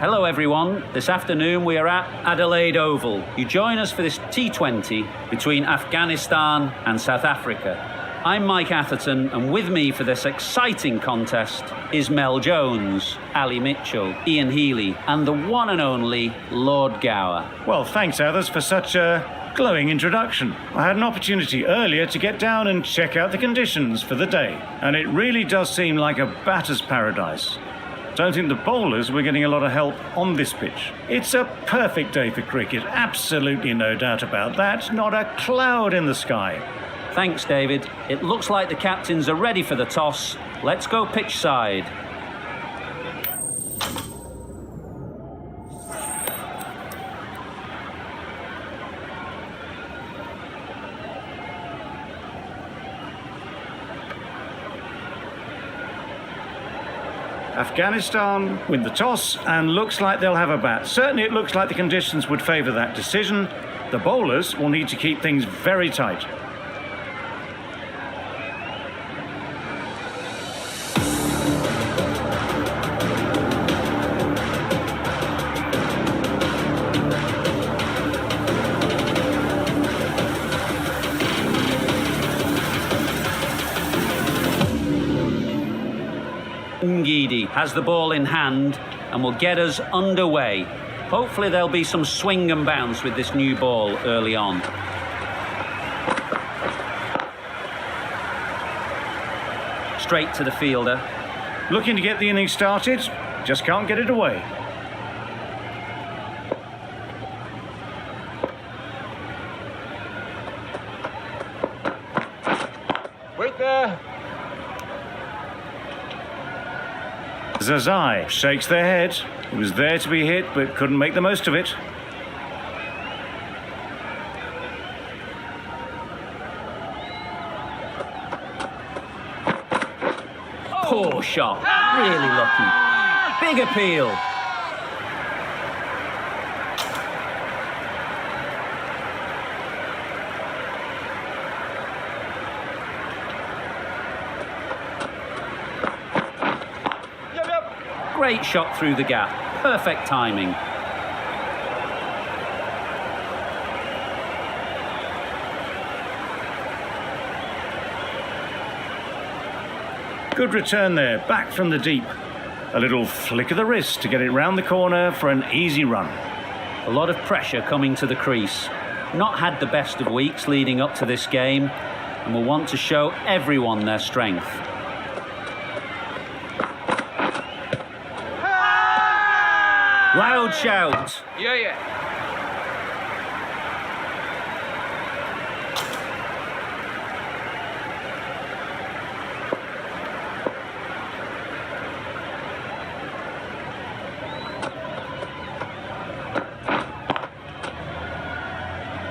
Hello everyone, this afternoon we are at Adelaide Oval. You join us for this T20 between Afghanistan and South Africa. I'm Mike Atherton, and with me for this exciting contest is Mel Jones, Ali Mitchell, Ian Healy and the one and only Lord Gower. Well, thanks Athers for such a glowing introduction. I had an opportunity earlier to get down and check out the conditions for the day, and it really does seem like a batter's paradise. Don't think the bowlers were getting a lot of help on this pitch. It's a perfect day for cricket, absolutely no doubt about that. Not a cloud in the sky. Thanks, David. It looks like the captains are ready for the toss. Let's go pitch side. Afghanistan win the toss and looks like they'll have a bat. Certainly it looks like the conditions would favour that decision. The bowlers will need to keep things very tight. Ngidi has the ball in hand and will get us underway. Hopefully there'll be some swing and bounce with this new ball early on. Straight to the fielder. Looking to get the innings started, just can't get it away. Wait there. Zazai shakes their head. He was there to be hit, but couldn't make the most of it. Poor shot. Really lucky. Big appeal. Great shot through the gap. Perfect timing. Good return there, back from the deep. A little flick of the wrist to get it round the corner for an easy run. A lot of pressure coming to the crease. Not had the best of weeks leading up to this game and will want to show everyone their strength. Loud shout. Yeah.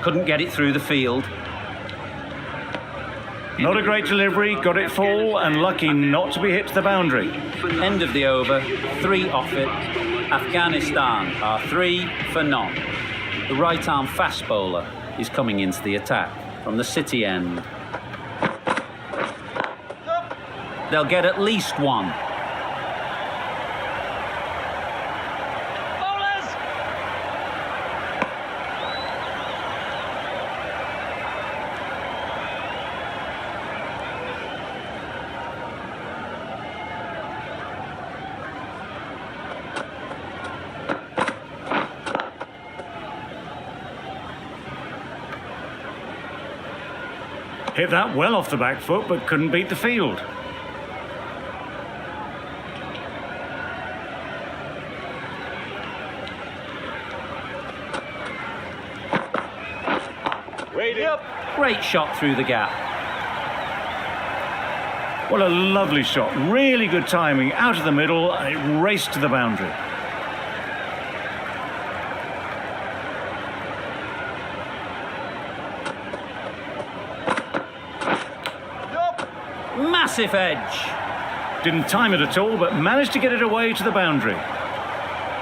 Couldn't get it through the field. Not a great delivery, got it full and lucky not to be hit to the boundary. End of the over, 3 off it. Afghanistan are 3 for none. The right-arm fast bowler is coming into the attack from the city end. They'll get at least one. Hit that well off the back foot, but couldn't beat the field. Great shot through the gap. What a lovely shot. Really good timing. Out of the middle, and it raced to the boundary. Massive edge. Didn't time it at all, but managed to get it away to the boundary.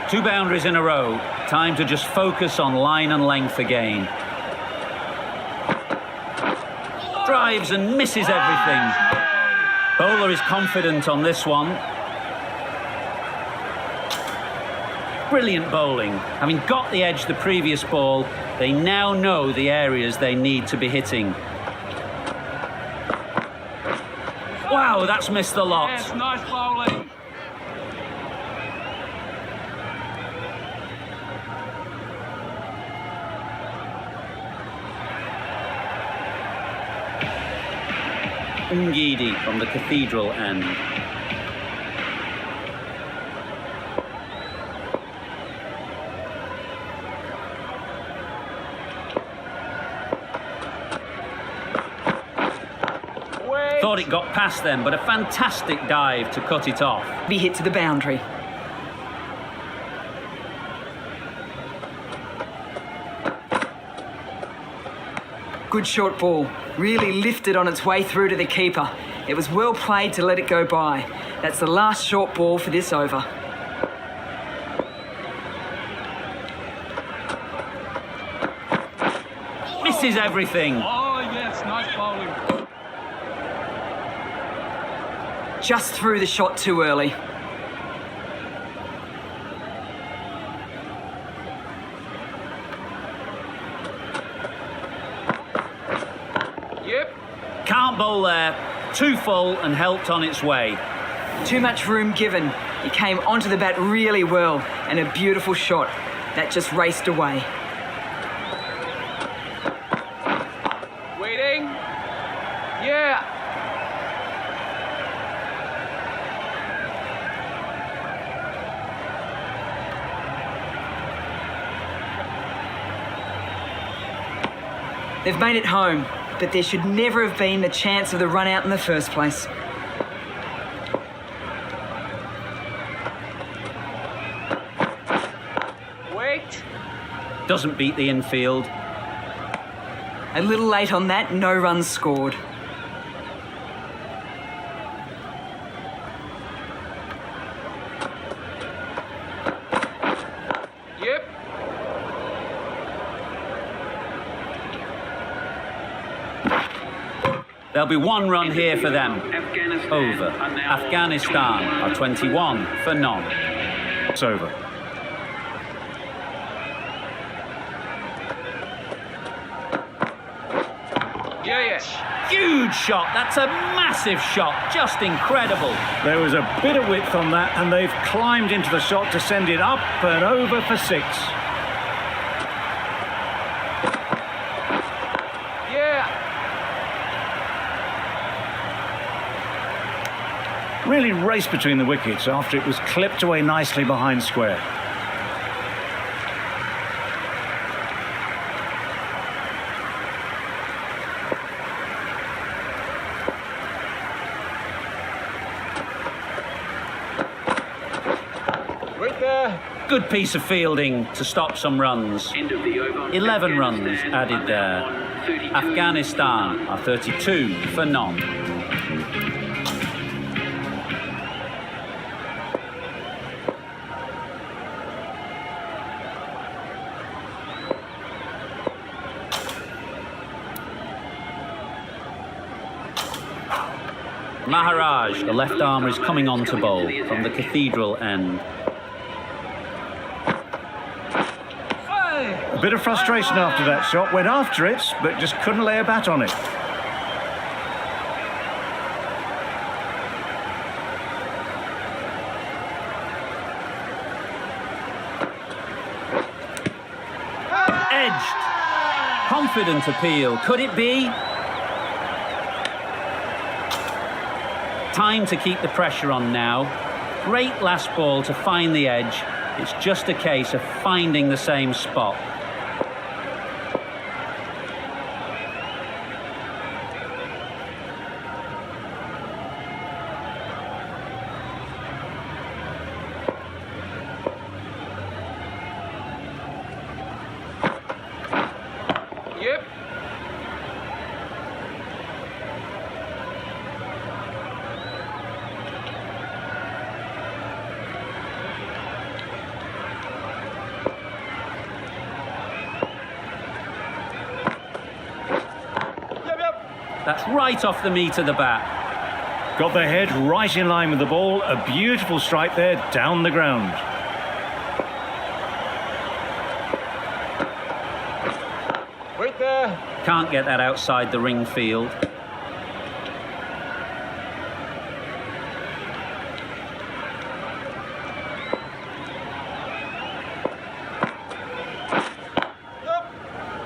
2 boundaries in a row. Time to just focus on line and length again. Drives and misses everything. Bowler is confident on this one. Brilliant bowling. Having got the edge the previous ball, they now know the areas they need to be hitting. Wow, that's missed the lot. Yes, nice bowling. Ngidi from the Cathedral end. Thought it got past them, but a fantastic dive to cut it off. Be hit to the boundary. Good short ball. Really lifted on its way through to the keeper. It was well played to let it go by. That's the last short ball for this over. Misses everything. Oh, yes, nice bowling. Just threw the shot too early. Yep. Can't bowl there. Too full and helped on its way. Too much room given. He came onto the bat really well and a beautiful shot. That just raced away. Waiting. Yeah. They've made it home, but there should never have been the chance of the run out in the first place. Wait. Doesn't beat the infield. A little late on that, no runs scored. Yep. There'll be one run here for them. Over. Afghanistan are 21 for none. It's over. Yeah, yes. Huge shot. That's a massive shot. Just incredible. There was a bit of width on that, and they've climbed into the shot to send it up and over for 6. Yeah. Really raced between the wickets after it was clipped away nicely behind square. Right there. Good piece of fielding to stop some runs. 11 runs added there. Afghanistan are 32 for none. Maharaj, the left armer, is coming on to bowl from the Cathedral end. A bit of frustration after that shot. Went after it, but just couldn't lay a bat on it. Edged. Confident appeal. Could it be? Time to keep the pressure on now. Great last ball to find the edge. It's just a case of finding the same spot. Yep. That's right off the meat of the bat. Got the head right in line with the ball. A beautiful strike there down the ground. Can't get that outside the ring field.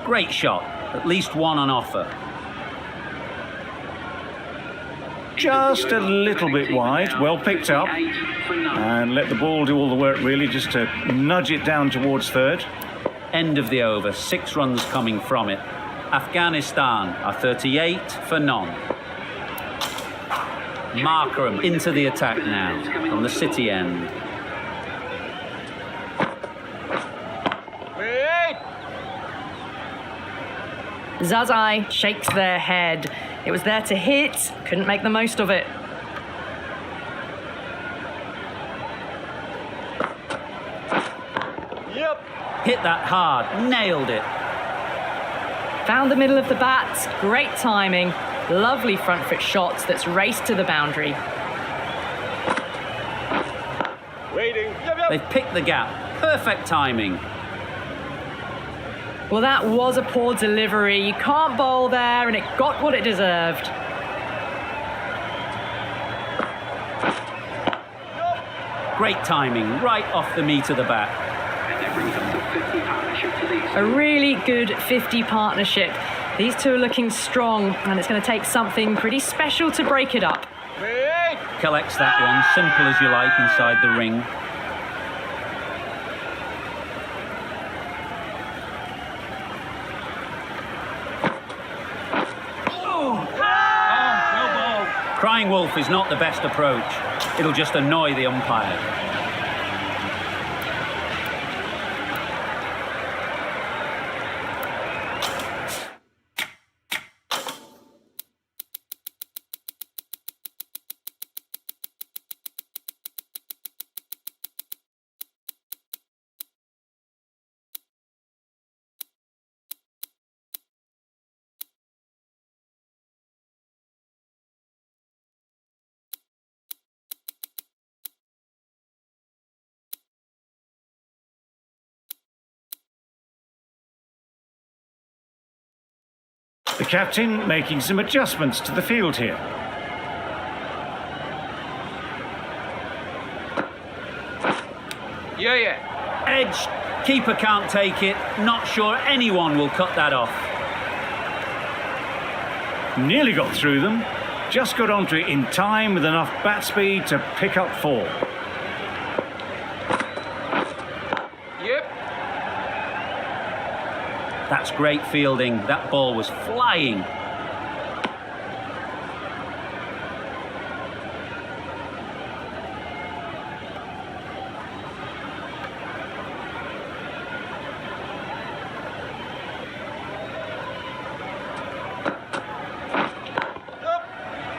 Great shot. At least one on offer. Just a little bit wide, well picked up. And let the ball do all the work really, just to nudge it down towards third. End of the over, 6 runs coming from it. Afghanistan are 38 for none. Markram into the attack now from the City end. Zazai shakes their head. It was there to hit, couldn't make the most of it. Yep. Hit that hard, nailed it. Found the middle of the bat, great timing, lovely front foot shots that's raced to the boundary. Waiting. Yep. They've picked the gap, perfect timing. Well, that was a poor delivery. You can't bowl there, and it got what it deserved. Great timing, right off the meat of the bat. A really good 50 partnership. These two are looking strong, and it's going to take something pretty special to break it up. Collects that one, simple as you like, inside the ring. Crying wolf is not the best approach. It'll just annoy the umpire. The captain making some adjustments to the field here. Yeah. Edge, keeper can't take it. Not sure anyone will cut that off. Nearly got through them. Just got onto it in time with enough bat speed to pick up 4. Yep. That's great fielding. That ball was flying.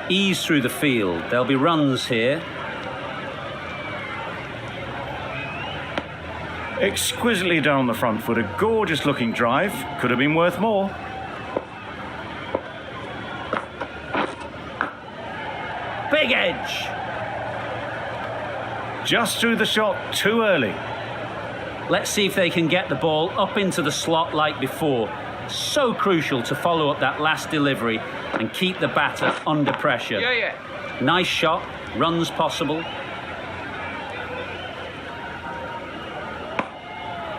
Ease through the field. There'll be runs here. Exquisitely done on the front foot. A gorgeous looking drive. Could have been worth more. Big edge. Just through the shot too early. Let's see if they can get the ball up into the slot like before. So crucial to follow up that last delivery and keep the batter under pressure. Yeah. Nice shot, runs possible.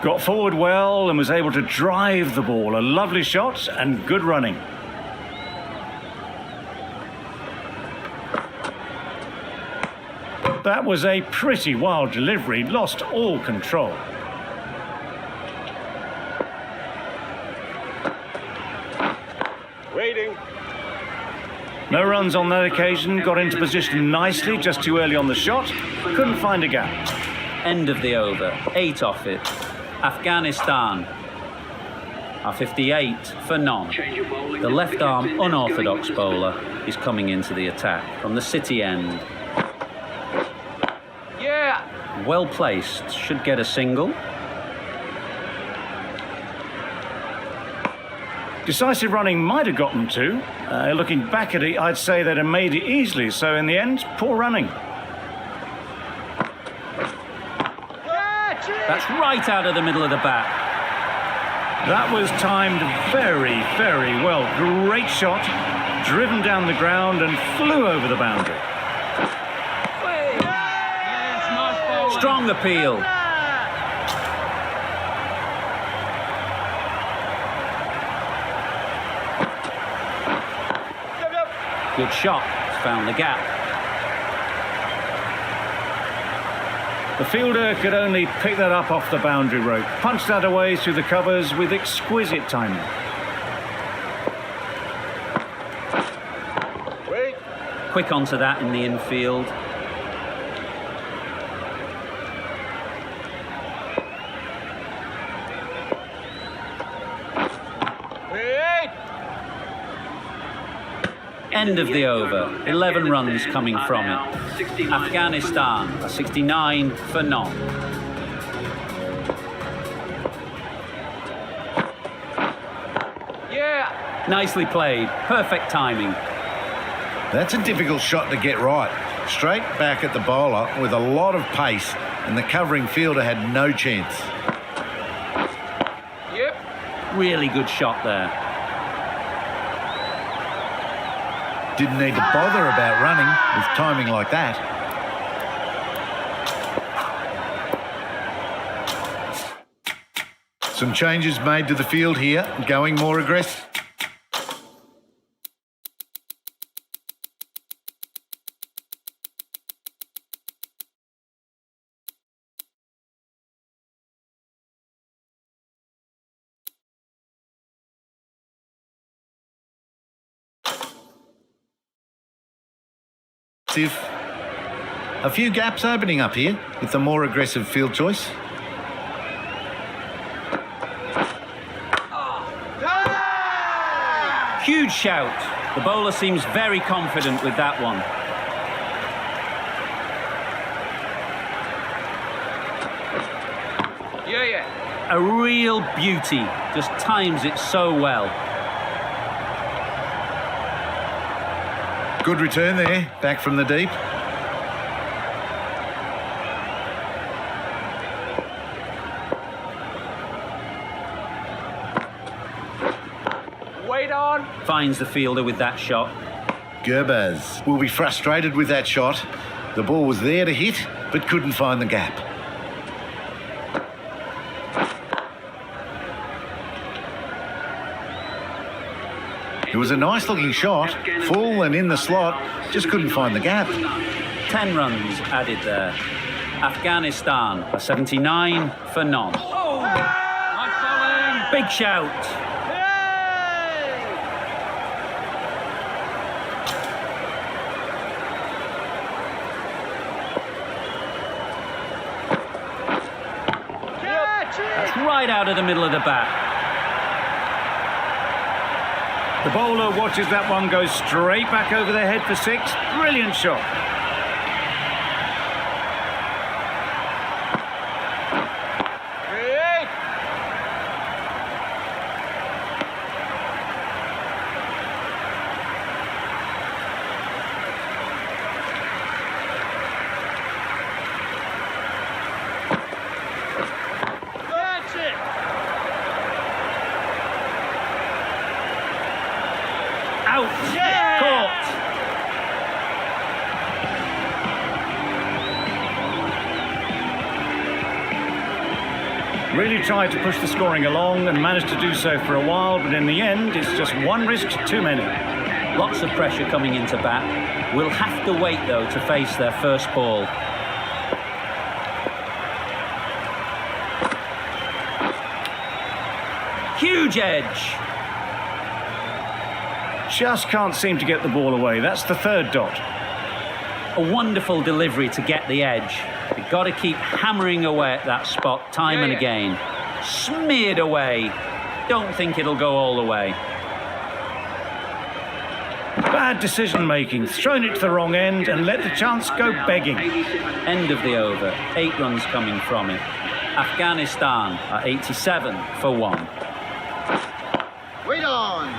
Got forward well and was able to drive the ball. A lovely shot and good running. That was a pretty wild delivery. Lost all control. Waiting. No runs on that occasion. Got into position nicely, just too early on the shot. Couldn't find a gap. End of the over, 8 off it. Afghanistan are 58 for none. The left arm unorthodox bowler is coming into the attack from the City end. Yeah. Well placed, should get a single. Decisive running might have gotten 2. Looking back at it, I'd say they'd have made it easily. So in the end, poor running. That's right out of the middle of the bat. That was timed very, very well. Great shot, driven down the ground and flew over the boundary. Yes, nice bowling. Strong appeal. Good shot. It's found the gap. The fielder could only pick that up off the boundary rope, punched that away through the covers with exquisite timing. Wait. Quick onto that in the infield. Wait. End of the over. 11 runs coming from it. Afghanistan are 69 for none. Yeah. Nicely played. Perfect timing. That's a difficult shot to get right. Straight back at the bowler with a lot of pace, and the covering fielder had no chance. Yep. Really good shot there. Didn't need to bother about running with timing like that. Some changes made to the field here, going more aggressive. A few gaps opening up here with the more aggressive field choice. Huge shout. The bowler seems very confident with that one. Yeah, yeah. A real beauty. Just times it so well. Good return there, back from the deep. Wait on. Finds the fielder with that shot. Gurbaz will be frustrated with that shot. The ball was there to hit, but couldn't find the gap. It was a nice looking shot, full and in the slot, just couldn't find the gap. 10 runs added there. Afghanistan are 79 for none. Nice bowling. Big shout. That's right out of the middle of the bat. The bowler watches that one go straight back over their head for 6. Brilliant shot. Wait. That's it. Out. Yeah. Caught. Really tried to push the scoring along and managed to do so for a while, but in the end, it's just one risk too many. Lots of pressure coming into bat. We'll have to wait, though, to face their first ball. Huge edge. Just can't seem to get the ball away. That's the third dot. A wonderful delivery to get the edge. You've got to keep hammering away at that spot time and again. Smeared away. Don't think it'll go all the way. Bad decision making, thrown it to the wrong end and let the chance go begging. End of the over. 8 runs coming from it. Afghanistan are 87 for 1. Wait on.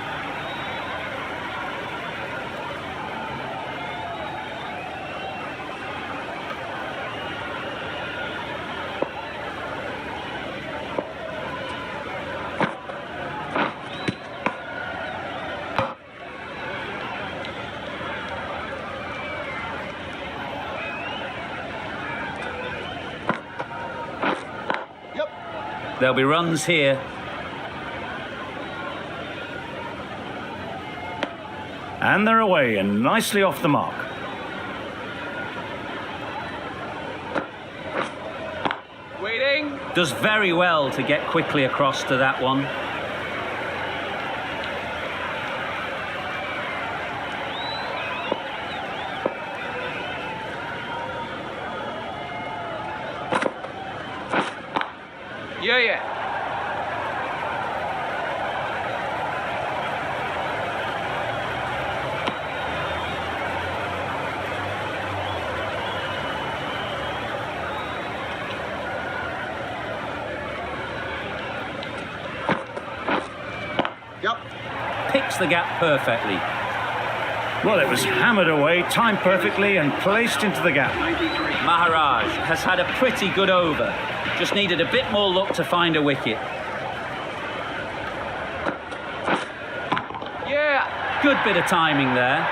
There'll be runs here. And they're away and nicely off the mark. Waiting. Does very well to get quickly across to that one. Yeah. Yep. Picks the gap perfectly. Well, it was hammered away, timed perfectly and placed into the gap. Maharaj has had a pretty good over. Just needed a bit more luck to find a wicket. Yeah. Good bit of timing there.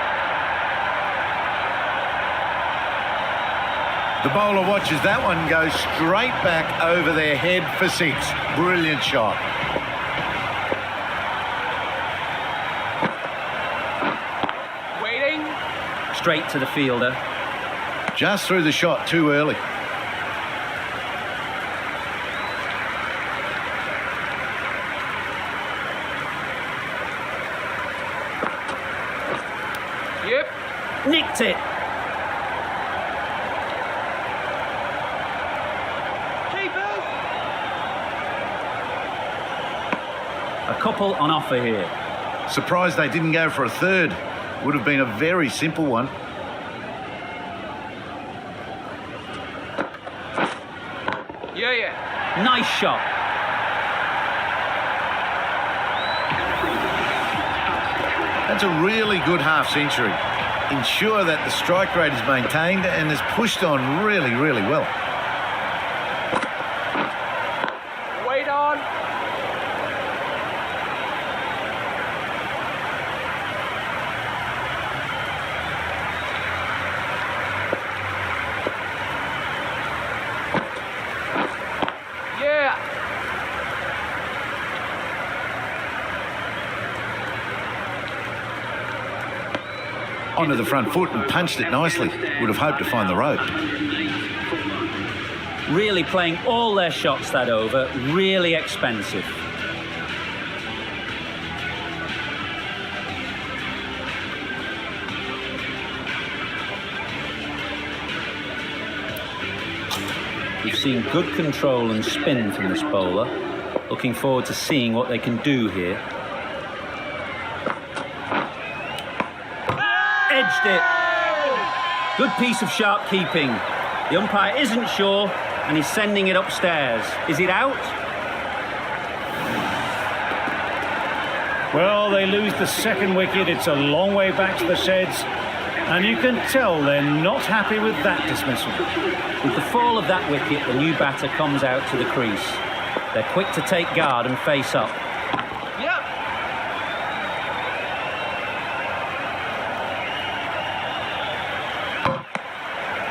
The bowler watches that one go straight back over their head for 6. Brilliant shot. Waiting. Straight to the fielder. Just threw the shot too early. Yep. Nicked it. Keepers. A couple on offer here. Surprised they didn't go for a third. Would have been a very simple one. Yeah. Nice shot. That's a really good half century. Ensure that the strike rate is maintained and is pushed on really, really well. Wait on. Yeah. Onto the front foot and punched it nicely. Would have hoped to find the rope. Really playing all their shots that over. Really expensive. We've seen good control and spin from this bowler. Looking forward to seeing what they can do here. Edged it. Good piece of sharp keeping. The umpire isn't sure and he's sending it upstairs. Is it out? Well, they lose the second wicket. It's a long way back to the sheds. And you can tell they're not happy with that dismissal. With the fall of that wicket, the new batter comes out to the crease. They're quick to take guard and face up. Yep.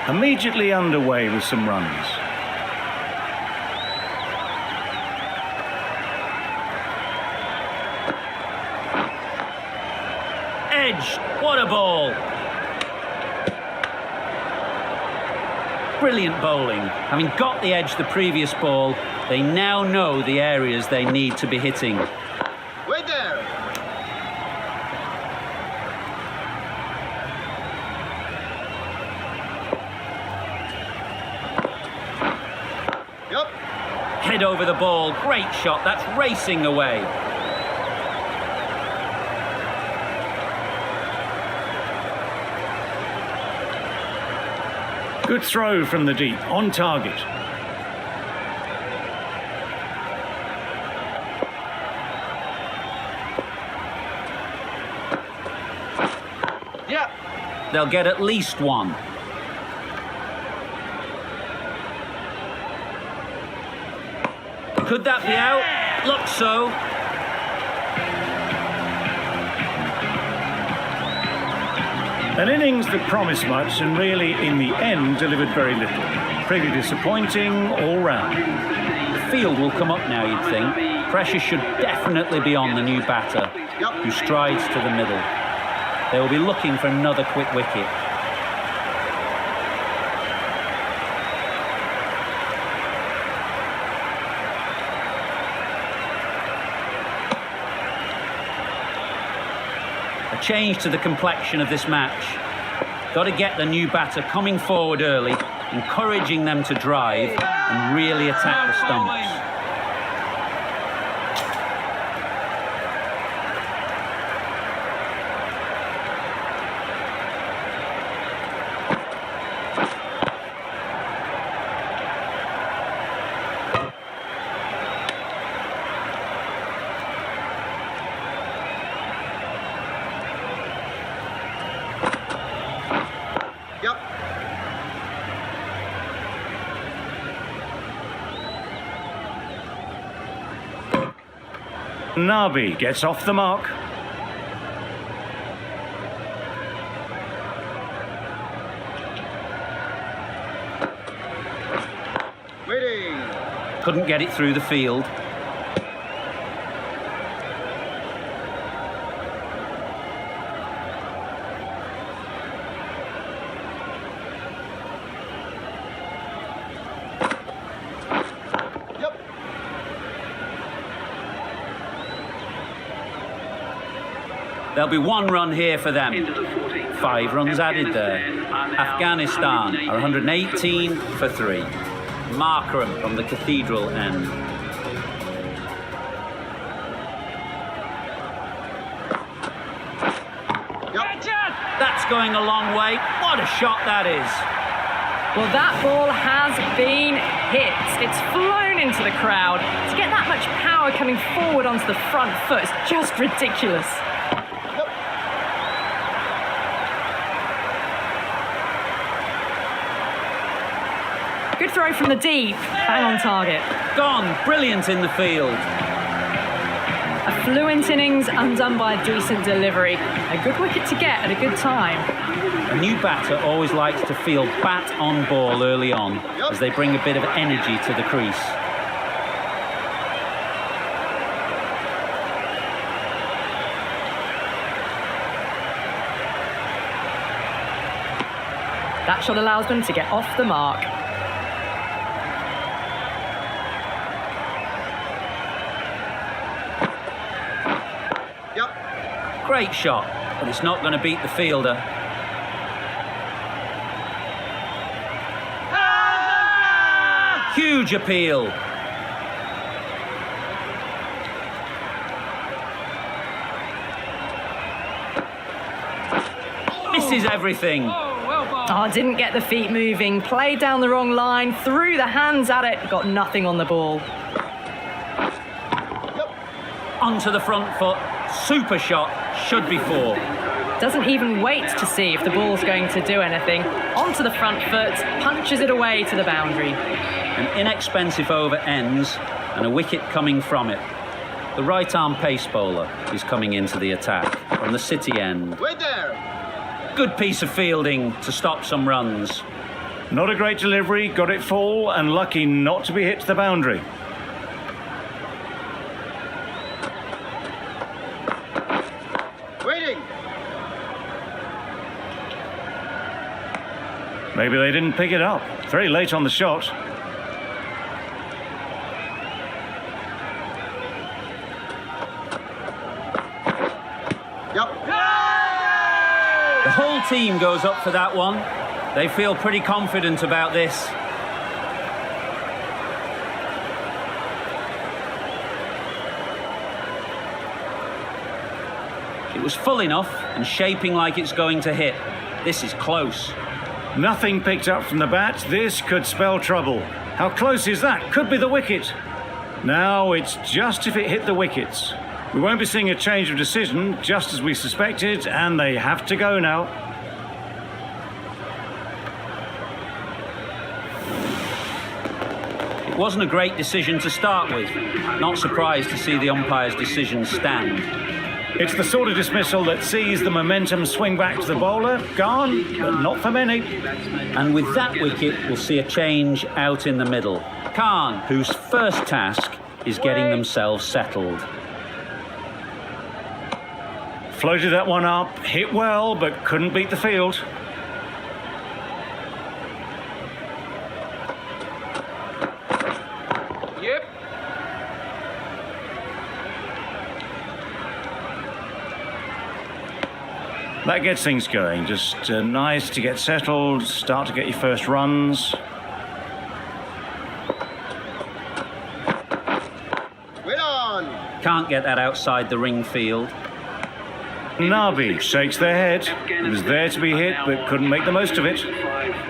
Immediately underway with some runs. Edge. What a ball. Brilliant bowling. Having got the edge the previous ball, they now know the areas they need to be hitting. Wait there. Yep. Head over the ball. Great shot. That's racing away. Good throw from the deep, on target. Yep. They'll get at least one. Could that be out? Looks so. An innings that promised much and really, in the end, delivered very little. Pretty disappointing all round. field will come up now, you'd think. Pressure should definitely be on the new batter, who strides to the middle. They will be looking for another quick wicket. A change to the complexion of this match. Got to get the new batter coming forward early, encouraging them to drive and really attack the stumps. Nabi gets off the mark. Waiting. Couldn't get it through the field. There'll be one run here for them. 5 runs added there. Afghanistan are 118 for 3. Markram from the cathedral end. That's going a long way. What a shot that is. Well, that ball has been hit. It's flown into the crowd. To get that much power coming forward onto the front foot is just ridiculous. Good throw from the deep. Bang on target. Gone. Brilliant in the field. A fluent innings undone by a decent delivery. A good wicket to get at a good time. A new batter always likes to field bat on ball early on as they bring a bit of energy to the crease. That shot allows them to get off the mark. Great shot, but it's not going to beat the fielder. Huge appeal. Misses everything. Oh, didn't get the feet moving. Played down the wrong line, threw the hands at it, got nothing on the ball. Onto the front foot. Super shot. Should be 4. Doesn't even wait to see if the ball's going to do anything. Onto the front foot, punches it away to the boundary. An inexpensive over ends and a wicket coming from it. The right-arm pace bowler is coming into the attack from the City end. Wait there. Good piece of fielding to stop some runs. Not a great delivery, got it full and lucky not to be hit to the boundary. Maybe they didn't pick it up. Very late on the shot. The whole team goes up for that one. They feel pretty confident about this. It was full enough and shaping like it's going to hit. This is close. Nothing picked up from the bat. This could spell trouble. How close is that? Could be the wicket. Now it's just if it hit the wickets. We won't be seeing a change of decision, just as we suspected, and they have to go now. It wasn't a great decision to start with. Not surprised to see the umpire's decision stand. It's the sort of dismissal that sees the momentum swing back to the bowler. Gone, but not for many. And with that wicket, we'll see a change out in the middle. AFGHAN, whose first task is getting themselves settled. Floated that one up, hit well, but couldn't beat the field. Yep. That gets things going. Just nice to get settled, start to get your first runs. Wait on. Can't get that outside the ring field. Nabi shakes their head. It was there to be hit, but couldn't make the most of it.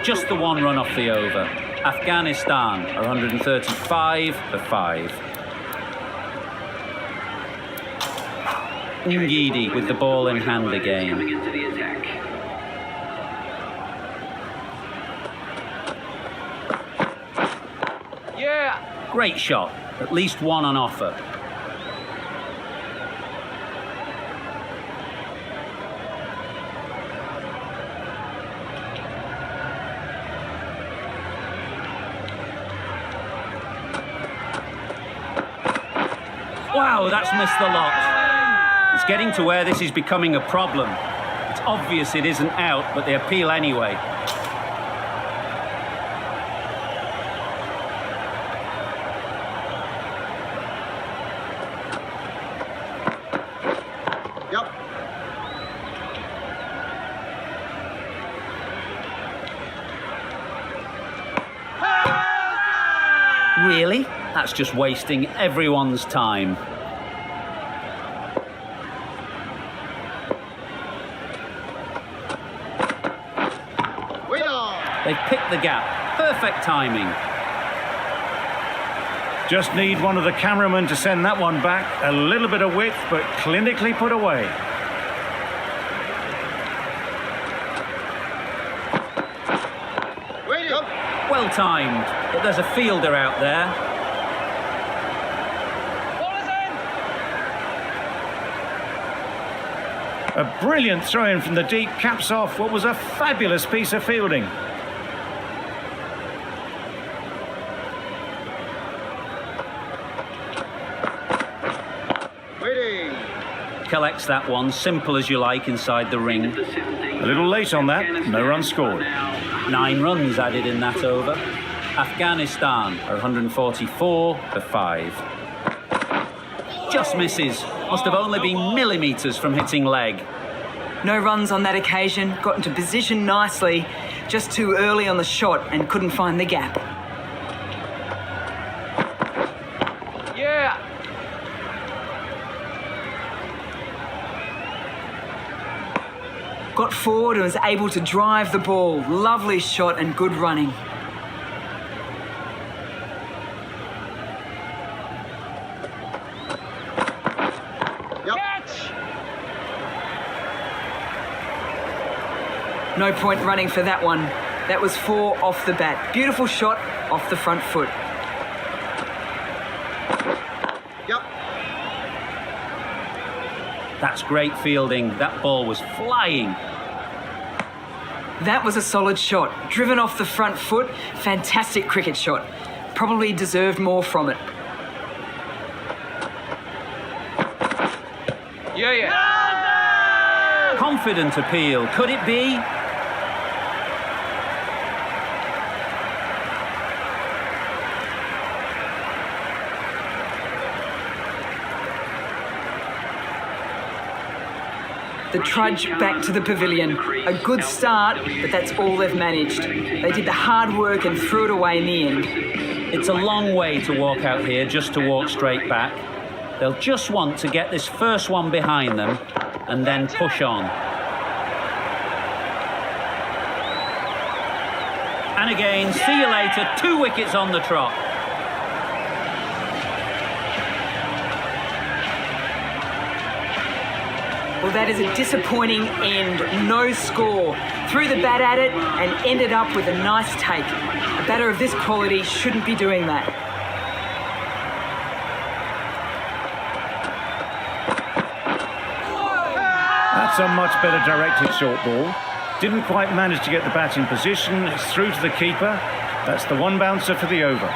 Just the one run off the over. Afghanistan are 135 for 5. Ngidi with the ball in hand again. Yeah. Great shot. At least one on offer. Wow, that's missed the lot. It's getting to where this is becoming a problem. It's obvious it isn't out, but they appeal anyway. Yep. Really? That's just wasting everyone's time. Wait on. They've picked the gap. Perfect timing. Just need one of the cameramen to send that one back. A little bit of width, but clinically put away. Wait. Yep. Well timed, but there's a fielder out there. A brilliant throw-in from the deep caps off what was a fabulous piece of fielding. Waiting. Collects that one, simple as you like, inside the ring. A little late on that, no run scored. 9 runs added in that over. Afghanistan are 144 for 5. Just misses. Must have only been millimetres from hitting leg. No runs on that occasion, got into position nicely, just too early on the shot and couldn't find the gap. Yeah. Got forward and was able to drive the ball. Lovely shot and good running. Yep. No point running for that one. That was 4 off the bat. Beautiful shot off the front foot. Yep. That's great fielding. That ball was flying. That was a solid shot. Driven off the front foot. Fantastic cricket shot. Probably deserved more from it. Yeah. Confident appeal. Could it be? The trudge back to the pavilion. A good start, but that's all they've managed. They did the hard work and threw it away in the end. It's a long way to walk out here just to walk straight back. They'll just want to get this first one behind them and then push on. And again, see you later, 2 wickets on the trot. Well, that is a disappointing end. No score. Threw the bat at it and ended up with a nice take. A batter of this quality shouldn't be doing that. That's a much better directed short ball. Didn't quite manage to get the bat in position. It's through to the keeper. That's the one bouncer for the over.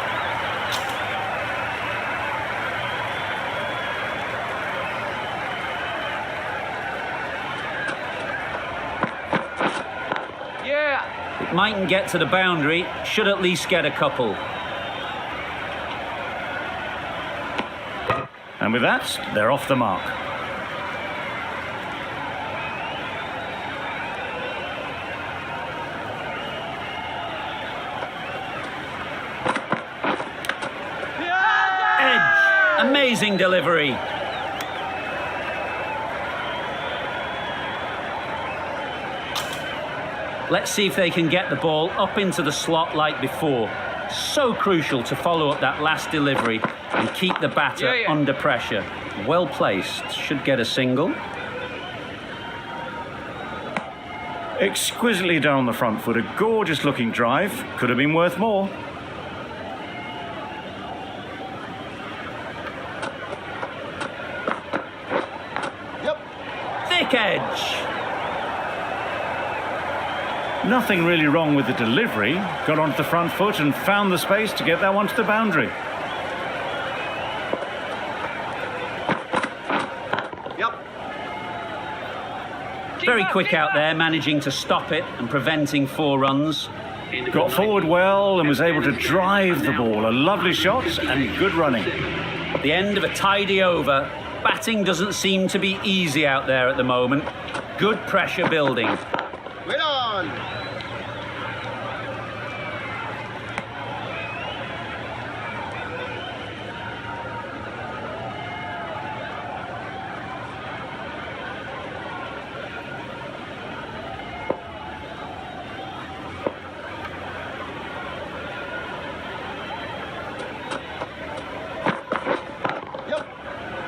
Mightn't get to the boundary, should at least get a couple. And with that, they're off the mark. Edge. Amazing delivery. Let's see if they can get the ball up into the slot like before. So crucial to follow up that last delivery and keep the batter under pressure. Well placed. Should get a single. Exquisitely done on the front foot. A gorgeous looking drive. Could have been worth more. Yep. Thick edge. Nothing really wrong with the delivery. Got onto the front foot and found the space to get that one to the boundary. Yep. Very quick out there, managing to stop it and preventing 4 runs. Got forward well and was able to drive the ball. A lovely shot and good running. The end of a tidy over. Batting doesn't seem to be easy out there at the moment. Good pressure building. Wait on.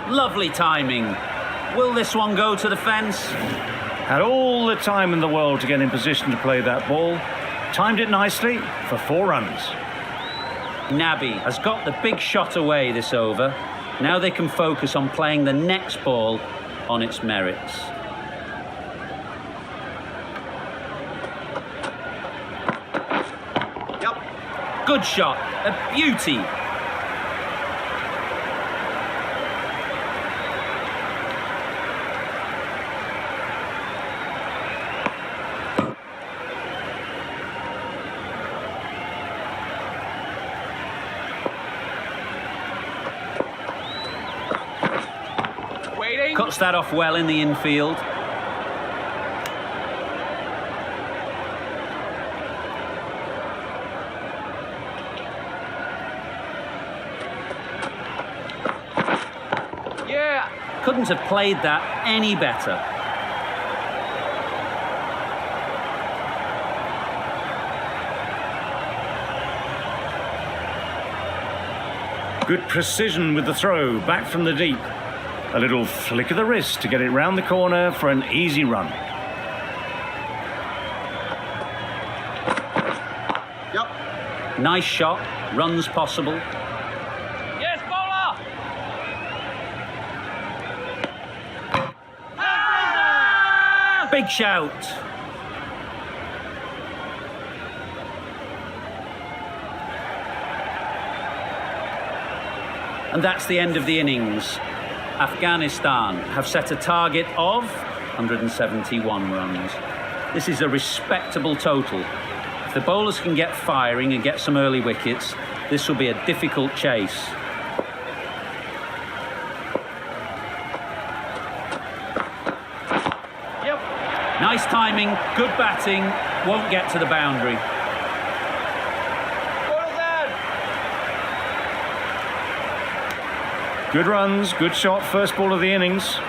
Lovely timing. Will this one go to the fence? Had all the time in the world to get in position to play that ball. Timed it nicely for 4 runs. Nabi has got the big shot away this over. Now they can focus on playing the next ball on its merits. Yep. Good shot. A beauty. Cuts that off well in the infield. Yeah. Couldn't have played that any better. Good precision with the throw, back from the deep. A little flick of the wrist to get it round the corner for an easy run. Yep. Nice shot, runs possible. Yes, bowler. Big shout. And that's the end of the innings. Afghanistan have set a target of 171 runs. This is a respectable total. If the bowlers can get firing and get some early wickets, this will be a difficult chase. Yep. Nice timing, good batting, won't get to the boundary. Good runs, good shot, first ball of the innings.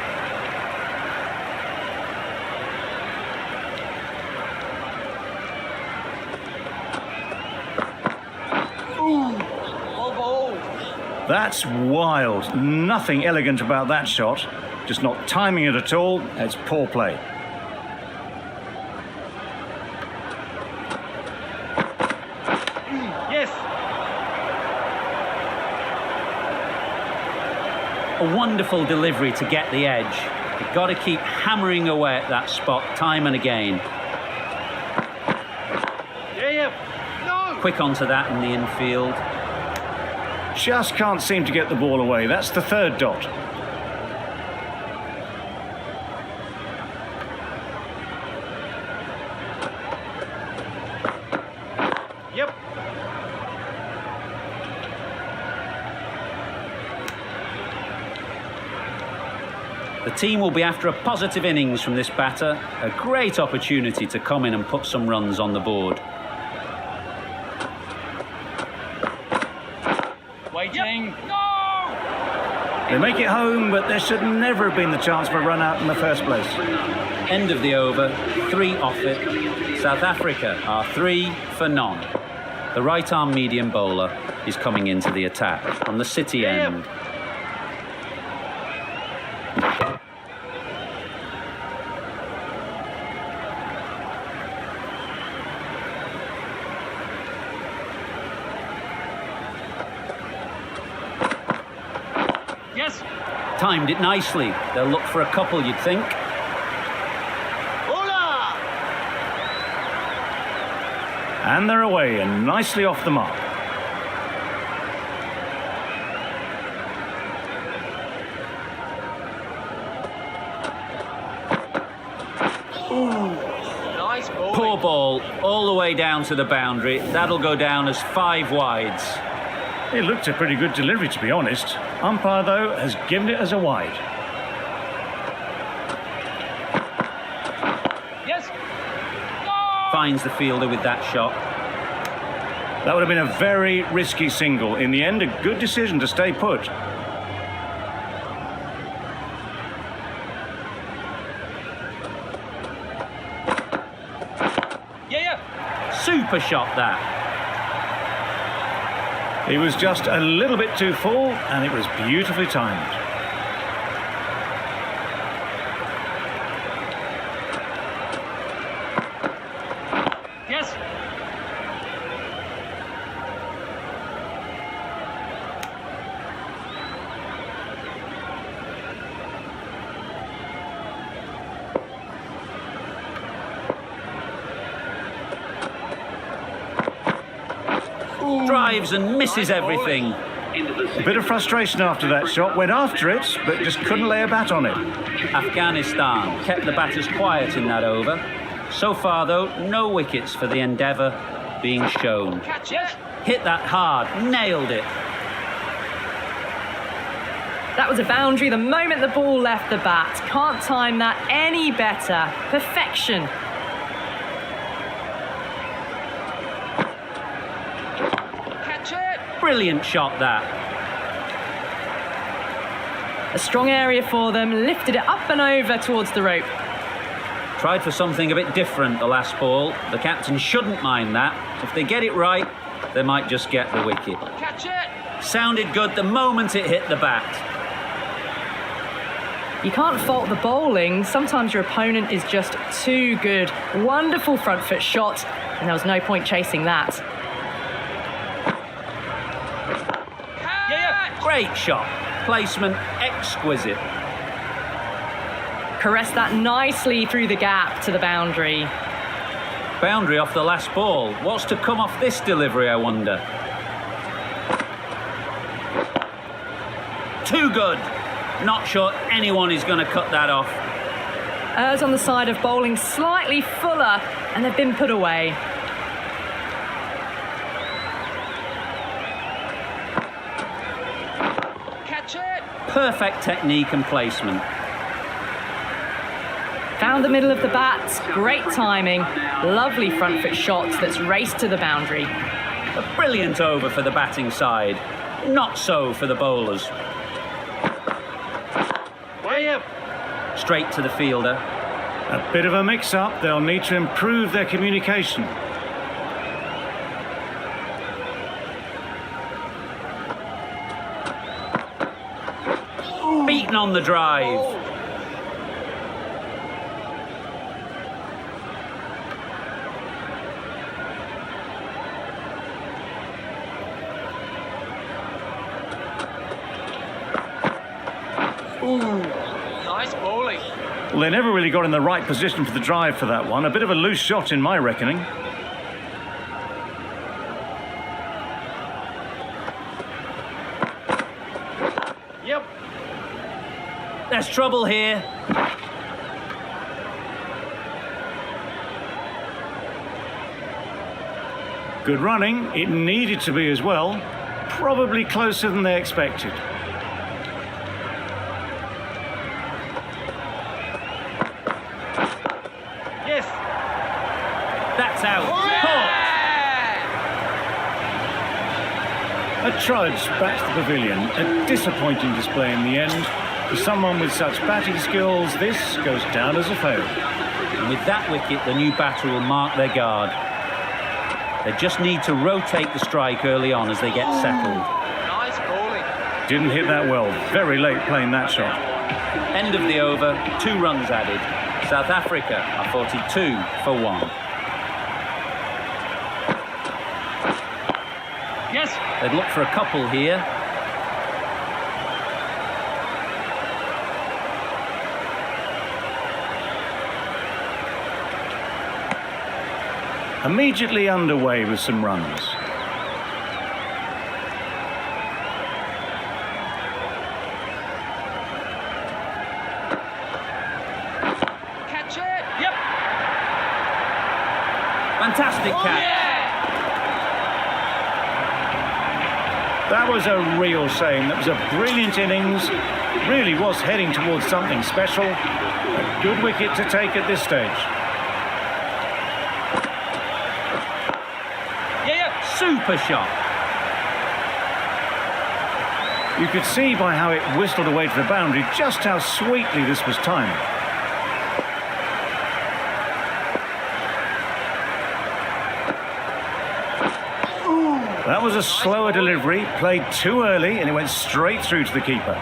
That's wild. Nothing elegant about that shot. Just not timing it at all. It's poor play. Yes. A wonderful delivery to get the edge. You've got to keep hammering away at that spot time and again. Yeah. No. Quick onto that in the infield. Just can't seem to get the ball away. That's the 3rd dot. The team will be after a positive innings from this batter, a great opportunity to come in and put some runs on the board. Waiting. No! They make it home, but there should never have been the chance for a run out in the first place. End of the over, 3 off it. South Africa are 3 for none. The right-arm medium bowler is coming into the attack from the City end. Yes! Timed it nicely. They'll look for a couple, you'd think. Hola! And they're away and nicely off the mark. Nice ball. Poor ball, all the way down to the boundary. That'll go down as 5 wides. It looked a pretty good delivery, to be honest. Umpire, though, has given it as a wide. Yes! No! Finds the fielder with that shot. That would have been a very risky single. In the end, a good decision to stay put. Yeah! Super shot that. He was just a little bit too full, and it was beautifully timed. Yes! Drives and misses everything. A bit of frustration after that shot. Went after it, but just couldn't lay a bat on it. Afghanistan kept the batters quiet in that over. So far, though, no wickets for the endeavour being shown. Catch it! Hit that hard, nailed it. That was a boundary the moment the ball left the bat. Can't time that any better. Perfection. Catch it! Brilliant shot that. A strong area for them, lifted it up and over towards the rope. Tried for something a bit different the last ball. The captain shouldn't mind that. If they get it right, they might just get the wicket. Catch it! Sounded good the moment it hit the bat. You can't fault the bowling. Sometimes your opponent is just too good. Wonderful front foot shot, and there was no point chasing that. Yeah! Great shot. Placement exquisite. Caressed that nicely through the gap to the boundary. Boundary off the last ball. What's to come off this delivery, I wonder? Too good. Not sure anyone is going to cut that off. Errs on the side of bowling slightly fuller, and they've been put away. Catch it! Perfect technique and placement. Found the middle of the bat, great timing, lovely front foot shot that's raced to the boundary. A brilliant over for the batting side. Not so for the bowlers. Straight to the fielder. A bit of a mix-up. They'll need to improve their communication. Beaten on the drive. Nice bowling. Well, they never really got in the right position for the drive for that one. A bit of a loose shot in my reckoning. Yep. There's trouble here. Good running. It needed to be as well. Probably closer than they expected. Yes. That's out. A trudge back to the pavilion. A disappointing display in the end. For someone with such batting skills, this goes down as a fail. And with that wicket, the new batter will mark their guard. They just need to rotate the strike early on as they get settled. Nice bowling. Didn't hit that well. Very late playing that shot. End of the over, 2 runs added. South Africa are 42 for 1. Yes. They'd look for a couple here. Immediately underway with some runs. Catch it. Yep. Fantastic catch. That was a real shame. That was a brilliant innings. Really was heading towards something special. A good wicket to take at this stage. Super shot. You could see by how it whistled away to the boundary just how sweetly this was timed. That was a slower delivery, played too early, and it went straight through to the keeper.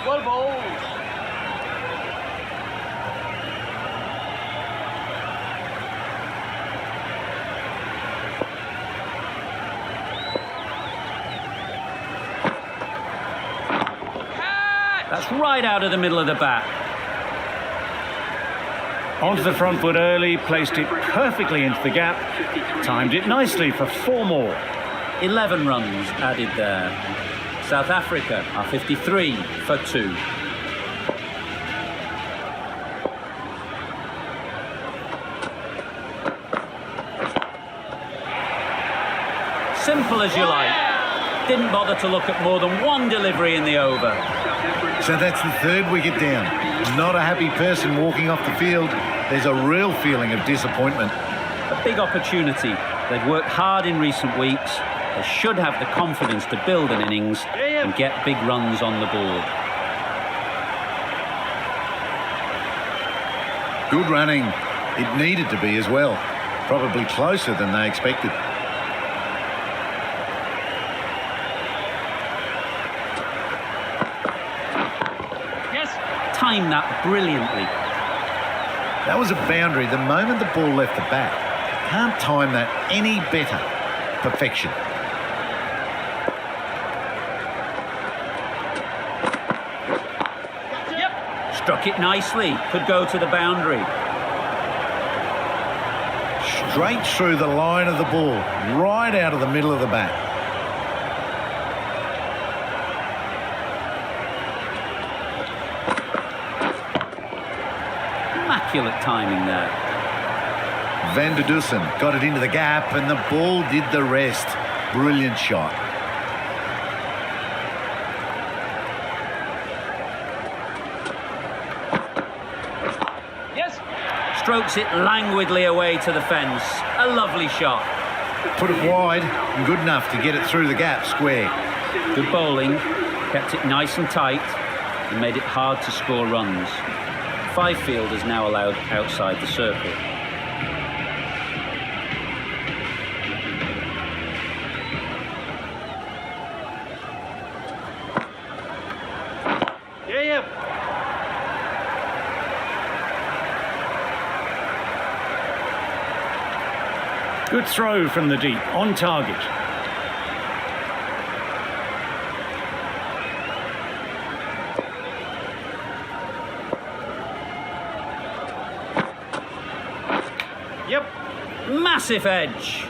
Well bowled. That's right out of the middle of the bat. Onto the front foot early, placed it perfectly into the gap, timed it nicely for 4 more. 11 runs added there. South Africa are 53 for 2. Simple as you like. Didn't bother to look at more than 1 delivery in the over. So that's the 3rd wicket down. Not a happy person walking off the field. There's a real feeling of disappointment. A big opportunity. They've worked hard in recent weeks. They should have the confidence to build an innings and get big runs on the board. Good running. It needed to be as well. Probably closer than they expected. Timed that brilliantly. That was a boundary the moment the ball left the bat. Can't time that any better. Perfection. Struck it nicely. Could go to the boundary. Straight through the line of the ball. Right out of the middle of the bat. Immaculate timing there. Van der Dussen got it into the gap and the ball did the rest. Brilliant shot. Yes. Strokes it languidly away to the fence. A lovely shot. Put it wide and good enough to get it through the gap square. Good bowling. Kept it nice and tight and made it hard to score runs. 5 fielders now allowed outside the circle. Good throw from the deep, on target. Yep. Massive edge.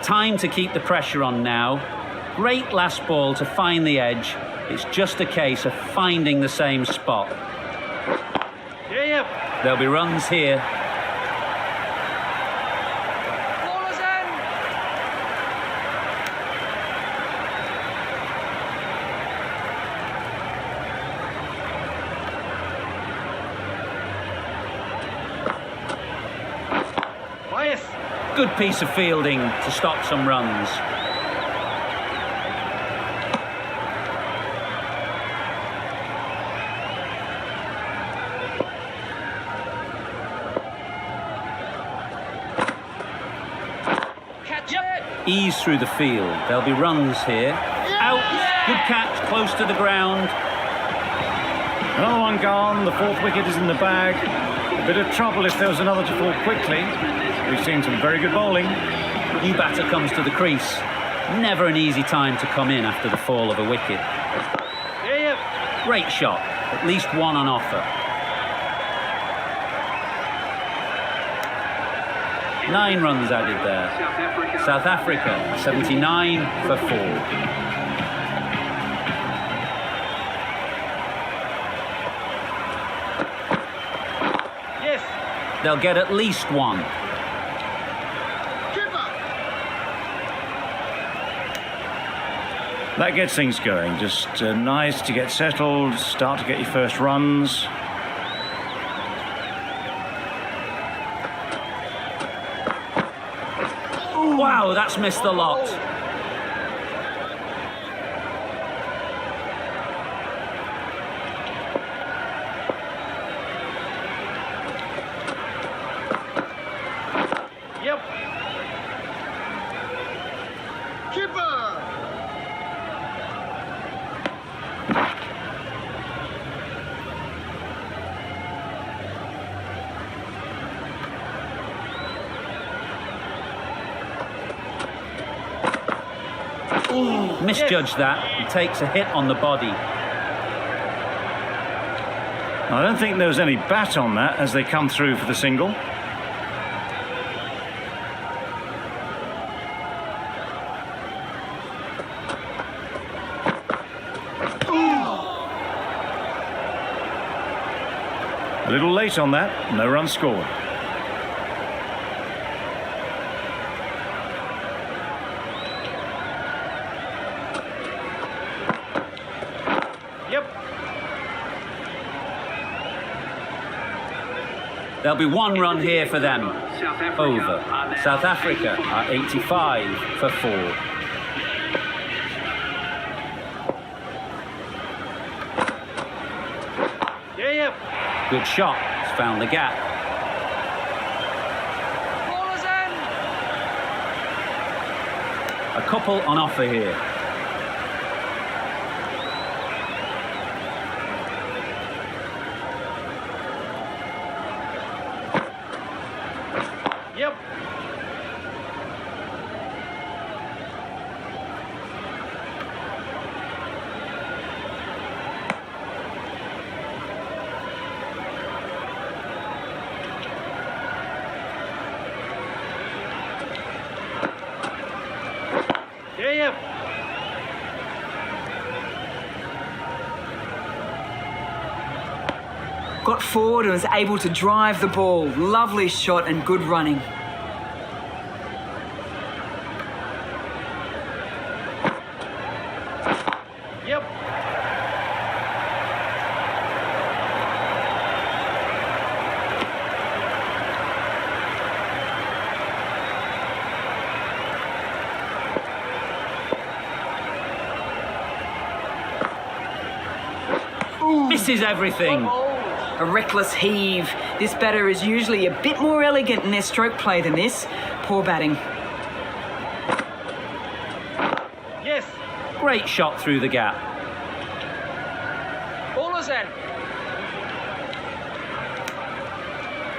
time to keep the pressure on now. Great last ball to find the edge. It's just a case of finding the same spot. Yep. There'll be runs here. Ball is in. Bias. Good piece of fielding to stop some runs. Catch it. Ease through the field. There'll be runs here. Out. Good catch, close to the ground. Another one gone. The fourth wicket is in the bag. A bit of trouble if there was another to fall quickly. We've seen some very good bowling. New batter comes to the crease. Never an easy time to come in after the fall of a wicket. Yep. Great shot. At least one on offer. 9 runs added there. South Africa, 79 for 4. Yes. They'll get at least one. That gets things going. Just nice to get settled, start to get your first runs. Wow, that's missed the lot. Yep. Keeper. Misjudged that. He takes a hit on the body. I don't think there was any bat on that as they come through for the single. A little late on that, no run scored. Yep. There'll be one run here for them. Over. South Africa are 85 for 4. Yep. Good shot. He's found the gap. Ball is in. A couple on offer here. Yep. Yep. Got forward and was able to drive the ball. Lovely shot and good running. Yep. Misses everything. A reckless heave. This batter is usually a bit more elegant in their stroke play than this. Poor batting. Yes. Great shot through the gap. Ball is in.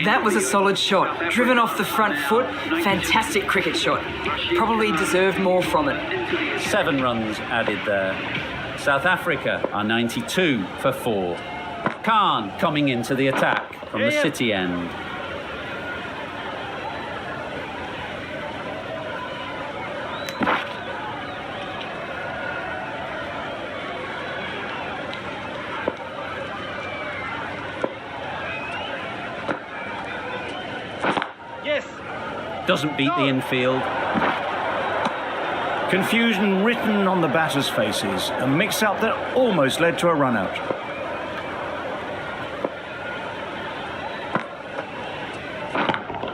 That was a solid shot. Driven off the front foot. Fantastic cricket shot. Probably deserved more from it. 7 runs added there. South Africa are 92 for 4. Khan coming into the attack from the city end. doesn't beat the infield. Confusion written on the batters' faces. A mix-up that almost led to a run-out.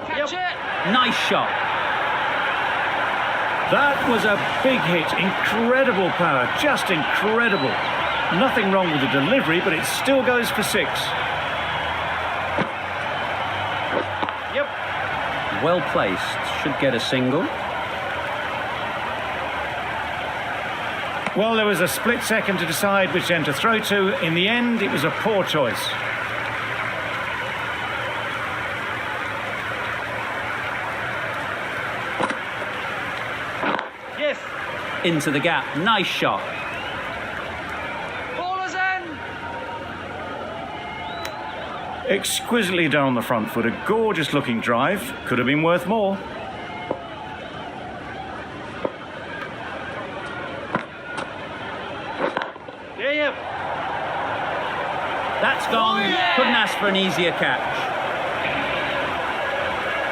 Catch it. Nice shot. That was a big hit. Incredible power. Just incredible. Nothing wrong with the delivery, but it still goes for 6. Yep. Well placed. Should get a single. Well, there was a split second to decide which end to throw to. In the end, it was a poor choice. Yes. Into the gap. Nice shot. Ball is in. Exquisitely done on the front foot. A gorgeous looking drive. Could have been worth more. Yep. That's gone. Couldn't ask for an easier catch.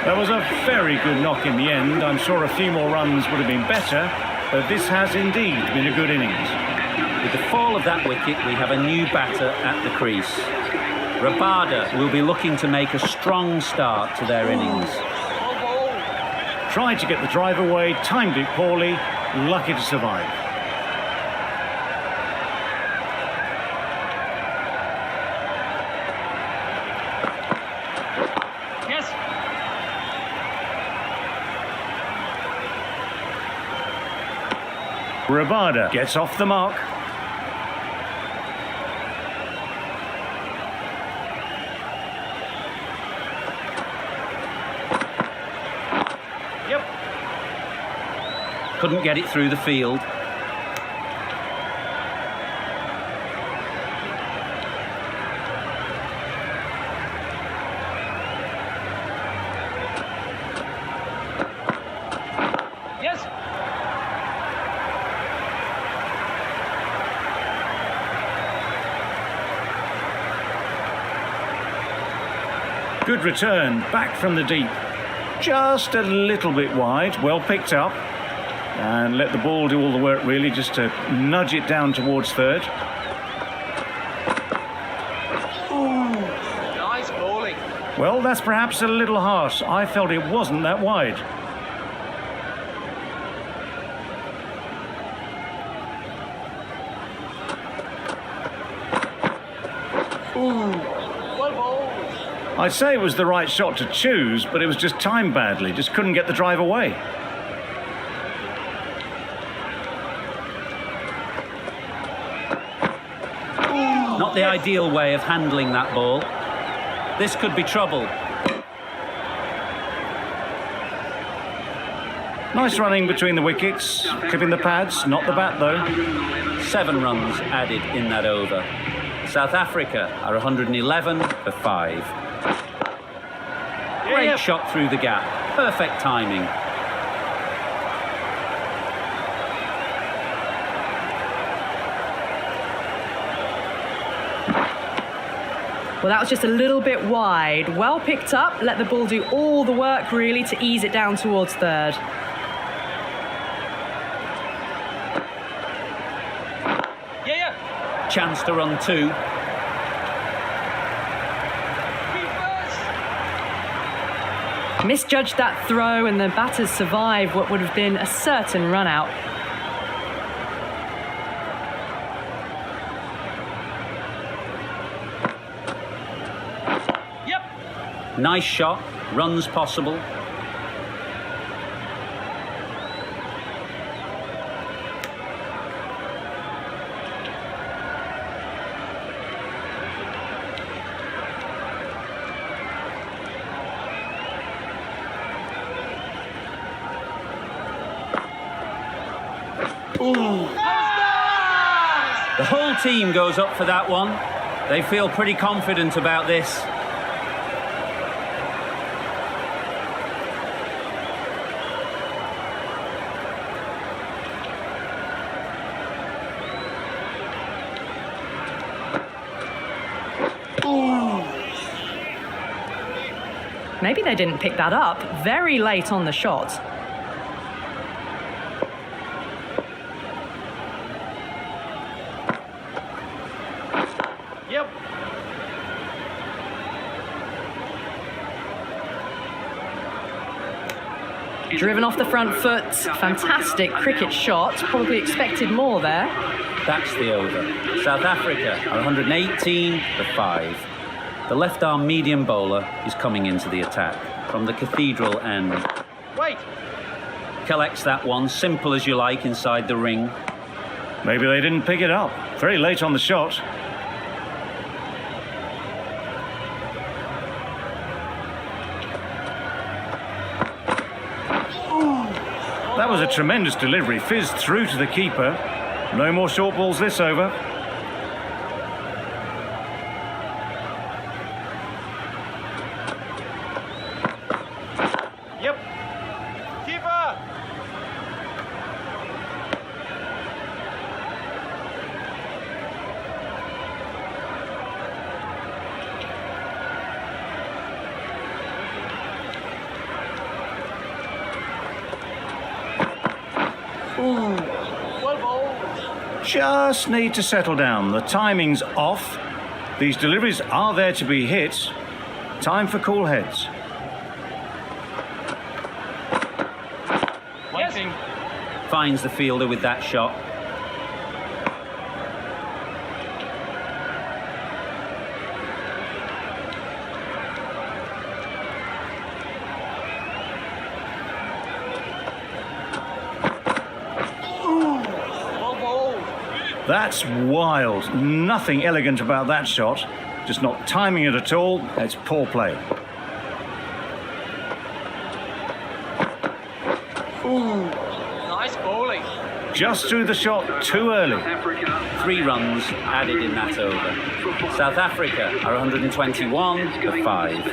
That was a very good knock in the end. I'm sure a few more runs would have been better, but this has indeed been a good innings. With the fall of that wicket, we have a new batter at the crease. Rabada will be looking to make a strong start to their innings. Tried to get the drive away, timed it poorly, lucky to survive. Yes. Rabada gets off the mark. Yep. Couldn't get it through the field. Yes. Good return, back from the deep. Just a little bit wide, well picked up. And let the ball do all the work really, just to nudge it down towards third. Nice bowling. Well, that's perhaps a little harsh. I felt it wasn't that wide. Well bowled. I'd say it was the right shot to choose, but it was just timed badly. Just couldn't get the drive away. Not the ideal way of handling that ball. This could be trouble. Nice running between the wickets, clipping the pads, not the bat though. 7 runs added in that over. South Africa are 111 for 5. Great Yep. shot through the gap. Perfect timing. Well, that was just a little bit wide. Well picked up, let the ball do all the work really to ease it down towards third. Yeah. Chance to run 2. Keepers. Misjudged that throw and the batters survived what would have been a certain run out. Yep. Nice shot. Runs possible. The whole team goes up for that one. They feel pretty confident about this. Maybe they didn't pick that up very late on the shot. Yep. Driven off the front foot. Fantastic cricket shot. Probably expected more there. That's the over. South Africa are 118 for 5. The left-arm medium bowler is coming into the attack from the cathedral end. Wait. Collects that one, simple as you like, inside the ring. Maybe they didn't pick it up. Very late on the shot. That was a tremendous delivery. Fizzed through to the keeper. No more short balls this over. Yep. Keeper. Well bowled. Just need to settle down. The timing's off. These deliveries are there to be hit. Time for cool heads. Waiting. Finds the fielder with that shot. Well bowled. That's wild. Nothing elegant about that shot. Just not timing it at all. It's poor play. Nice bowling. Just threw the shot too early. 3 runs added in that over. South Africa are 121 for 5.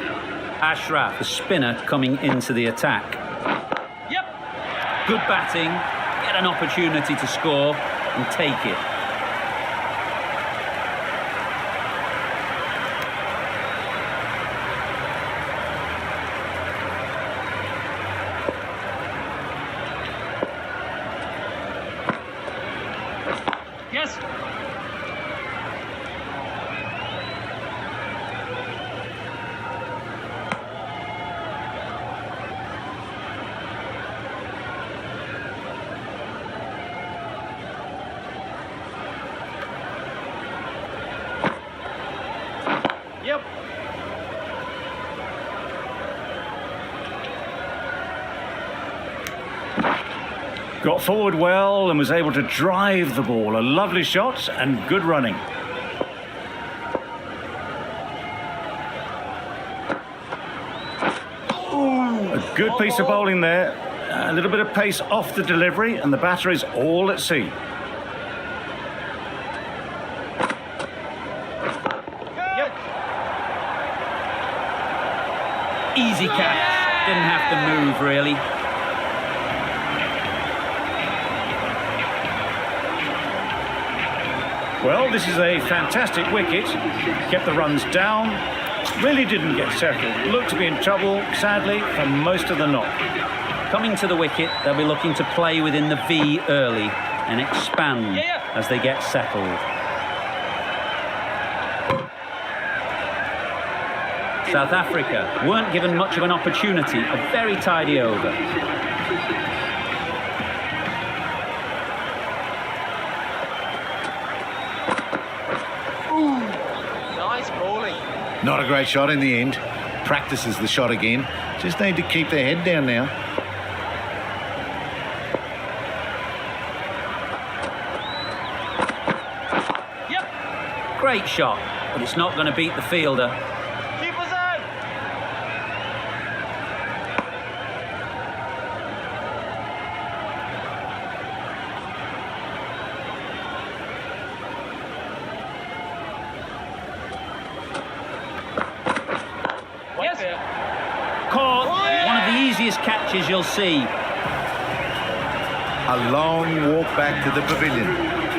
Ashraf, the spinner, coming into the attack. Yep. Good batting, get an opportunity to score and take it. Yes. Yep. Got forward well and was able to drive the ball. A lovely shot and good running. A good piece of bowling there. A little bit of pace off the delivery and the batter is all at sea. Yep. Easy catch, didn't have to move really. Well, this is a fantastic wicket. Kept the runs down. Really didn't get settled. Looked to be in trouble, sadly, for most of the knock. Coming to the wicket, they'll be looking to play within the V early and expand as they get settled. South Africa weren't given much of an opportunity, a very tidy over. Nice bowling. Not a great shot in the end. Practices the shot again. Just need to keep their head down now. Yep. Great shot, but it's not going to beat the fielder. Keeper's in. Yes. Caught, one of the easiest catches you'll see. A long walk back to the pavilion.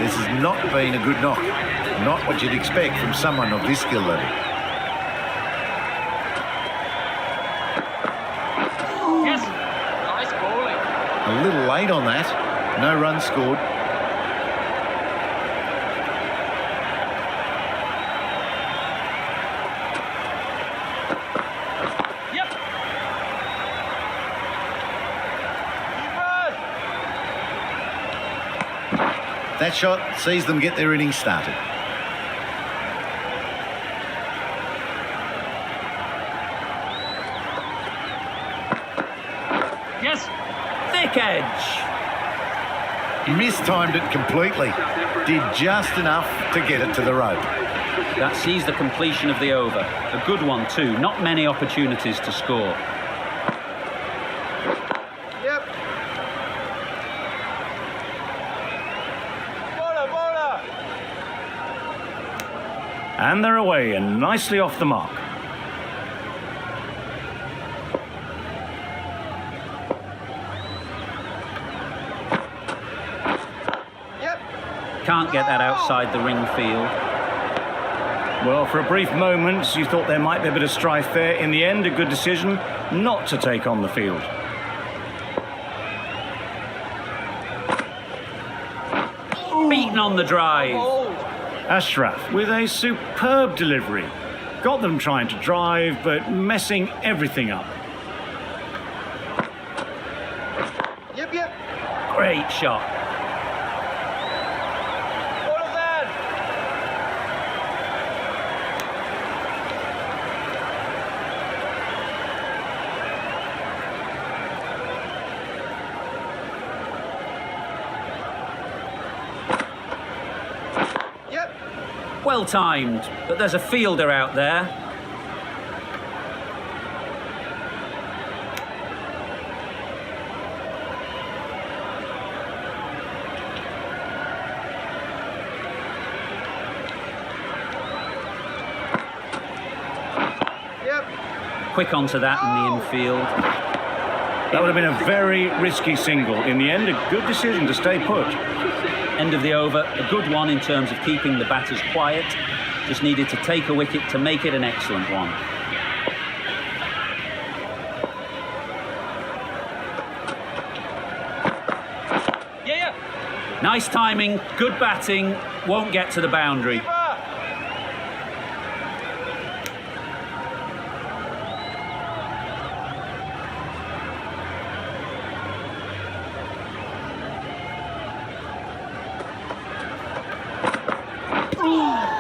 This has not been a good knock. Not what you'd expect from someone of this skill level. A little late on that. No run scored. Yep. Keep on. That shot sees them get their innings started. Yes. Thick edge. Mistimed it completely. Did just enough to get it to the rope. That sees the completion of the over. A good one too. Not many opportunities to score. Yep. Bowler, bowler. And they're away and nicely off the mark. Yep. Can't get that outside the ring field. Well, for a brief moment, you thought there might be a bit of strife there. In the end, a good decision not to take on the field. Beaten on the drive. Hold. Ashraf with a superb delivery. Got them trying to drive, but messing everything up. Yep, yep. Great shot. Bowler's in. Yep. Well timed, but there's a fielder out there. Yep. Quick onto that in the infield. That would have been a very risky single. In the end, a good decision to stay put. End of the over, a good one in terms of keeping the batters quiet. Just needed to take a wicket to make it an excellent one. Yeah, yeah. Nice timing, good batting, won't get to the boundary. Keeper.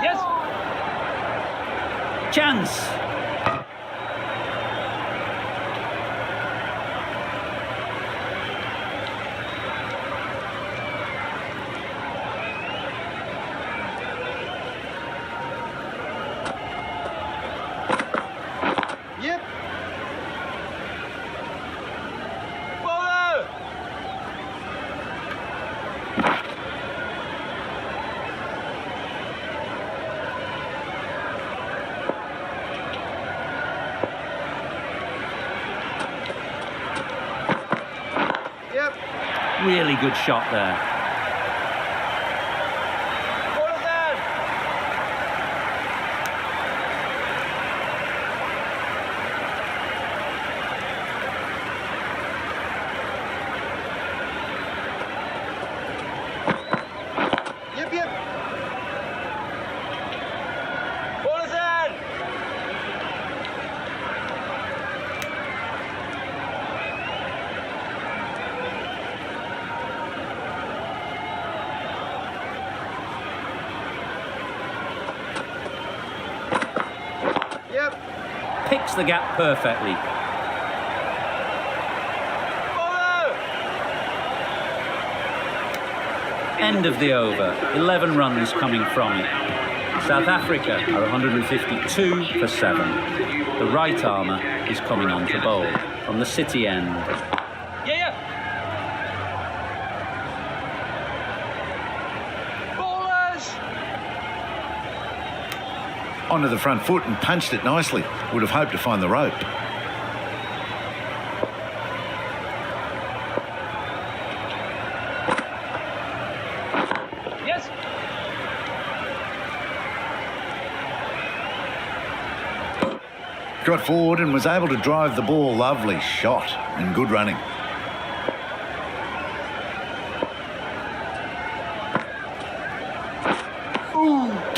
Yes. Chance. Yep. Bowler. Yep. Really good shot there. Bowler's in. Yep, yep. Bowler's in. Yep. Picks the gap perfectly. Bowler. End of the over. 11 runs coming from it. South Africa are 152 for 7. The right armour is coming on to bowl from the City end. Yeah, yeah. Bowlers. Onto the front foot and punched it nicely. Would have hoped to find the rope. Yes. Got forward and was able to drive the ball. Lovely shot and good running.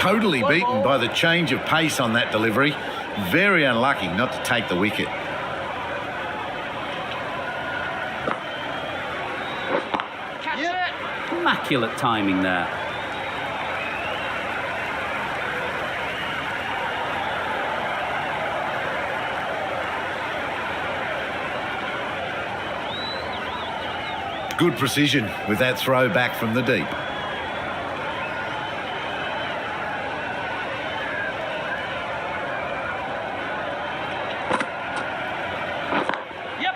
totally beaten by the change of pace on that delivery. Very unlucky not to take the wicket. Catch it. Immaculate timing there. Good precision with that throw back from the deep. Yep.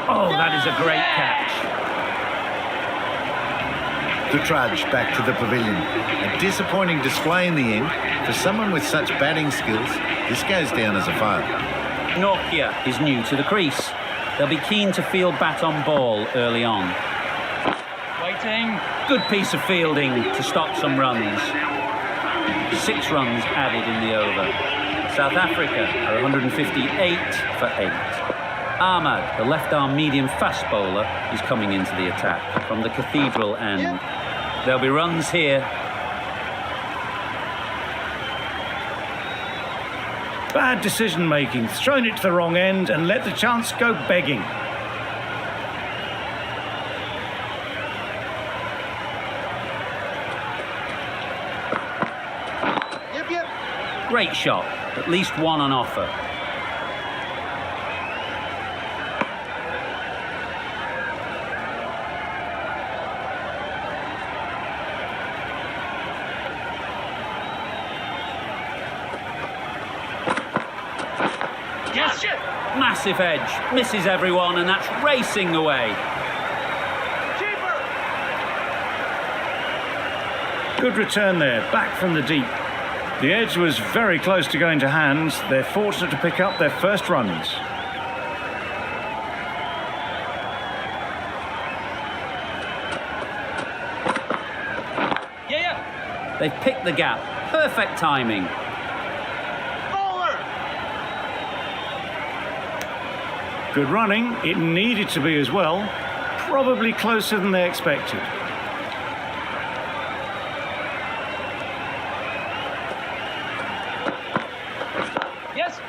Oh, that is a great catch. The trudge back to the pavilion. A disappointing display in the end. For someone with such batting skills, this goes down as a fail. Nokia is new to the crease. They'll be keen to field bat on ball early on. Waiting. Good piece of fielding to stop some runs. 6 runs added in the over. South Africa are 158 for 8. Ahmad, the left-arm medium fast bowler, is coming into the attack from the Cathedral end. There'll be runs here. Bad decision-making, thrown it to the wrong end and let the chance go begging. Yep. Great shot, at least one on offer. Yes. Massive edge, misses everyone, and that's racing away. Keeper. Good return there, back from the deep. The edge was very close to going to hands. They're fortunate to pick up their first runs. Yeah. They've picked the gap. Perfect timing. Bowler. Good running. It needed to be as well. Probably closer than they expected. Yes.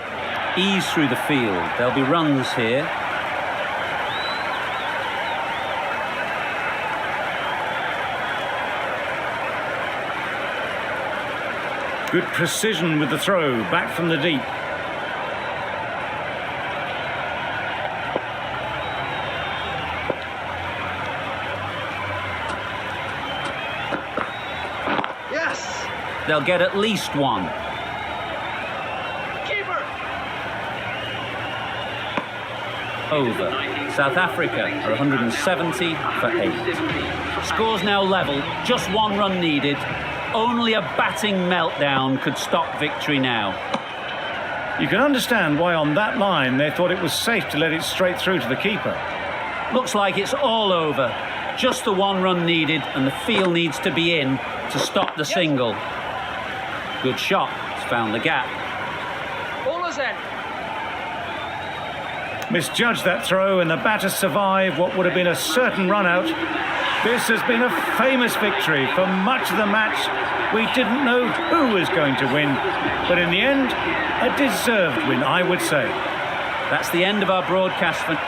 Ease through the field. There'll be runs here. Good precision with the throw, back from the deep. Yes. They'll get at least one. Keeper. Over. South Africa are 170 for 8. Scores now level, just 1 run needed. Only a batting meltdown could stop victory now. You can understand why on that line they thought it was safe to let it straight through to the keeper. Looks like it's all over. Just the 1 run needed, and the field needs to be in to stop the single. Good shot. It's found the gap. Bowler's in. Misjudged that throw and the batter survived what would have been a certain run out. This has been a famous victory. For much of the match, we didn't know who was going to win. But in the end, a deserved win, I would say. That's the end of our broadcast for